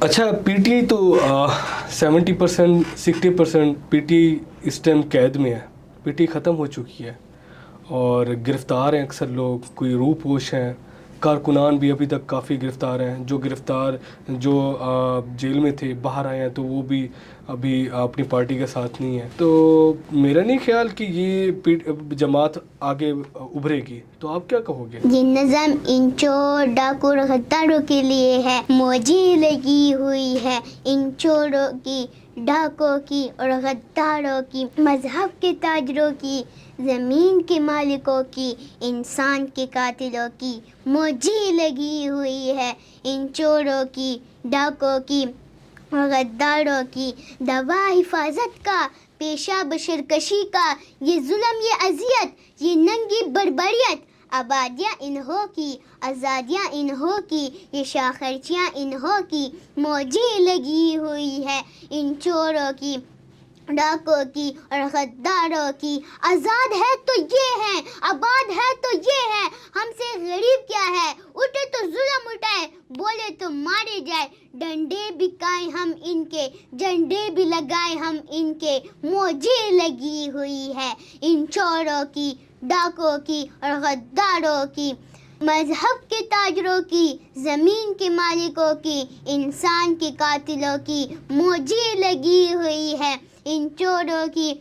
اچھا P T I تو 70% 60% P T I us time قید میں ہے، پی ٹی آئی ختم ہو چکی ہے اور گرفتار ہیں اکثر لوگ، کوئی روح پوش ہیں، کارکنان بھی ابھی تک کافی گرفتار ہیں، جو گرفتار جو جیل میں تھے باہر آئے ہیں تو وہ بھی ابھی اپنی پارٹی کے ساتھ نہیں ہیں. تو میرا نہیں خیال کہ یہ جماعت آگے ابھرے گی، تو آپ کیا کہو گے؟ یہ نظم ان چور ڈاکو اور غداروں کے لیے ہے، موجی لگی ہوئی ہے ان چوروں کی، ڈاکوں کی اور غداروں کی، مذہب کے تاجروں کی، زمین کے مالکوں کی، انسان کے قاتلوں کی موجی لگی ہوئی ہے ان چوروں کی، ڈاکوں کی اور غداروں کی. دوا حفاظت کا، پیشہ بشرکشی کا، یہ ظلم، یہ اذیت، یہ ننگی بربریت، آبادیاں انہوں کی، آزادیاں انہوں کی، یہ شاخرچیاں انہوں کی موجی لگی ہوئی ہے ان چوروں کی، ڈاکوں کی اور غداروں کی. آزاد ہے تو یہ ہے، آباد ہے تو یہ ہے، ہم سے غریب کیا ہے، اٹھے تو ظلم اٹھائے، بولے تو مارے جائے، ڈنڈے بھی کھائیں ہم ان کے، جھنڈے بھی لگائے ہم ان کے، موجی لگی ہوئی ہے ان چوروں کی، ڈاکوں کی اور غداروں کی، مذہب کے تاجروں کی، زمین کے مالکوں کی، انسان کے قاتلوں کی موجی لگی ہوئی ہے ان چوروں کی،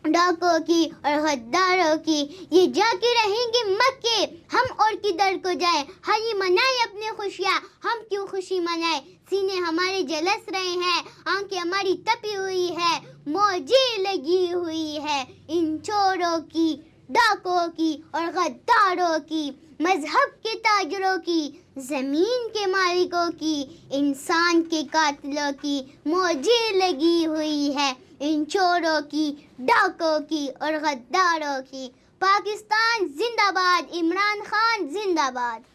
ڈاکوں کی اور غداروں کی. یہ جا کے رہیں گے مکے، ہم اور کدھر کو جائیں، حاجی منائے اپنی خوشیاں، ہم کیوں خوشی منائے، سینے ہمارے جلس رہے ہیں، آنکھیں ہماری تپی ہوئی ہے، موجی لگی ہوئی ہے ان چوروں کی، ڈاکوں کی اور غداروں کی، مذہب کے تاجروں کی، زمین کے مالکوں کی، انسان کے قاتلوں کی موجی لگی ہوئی ہے ان چوروں کی، ڈاکوں کی اور غداروں کی. پاکستان زندہ باد، عمران خان زندہ باد.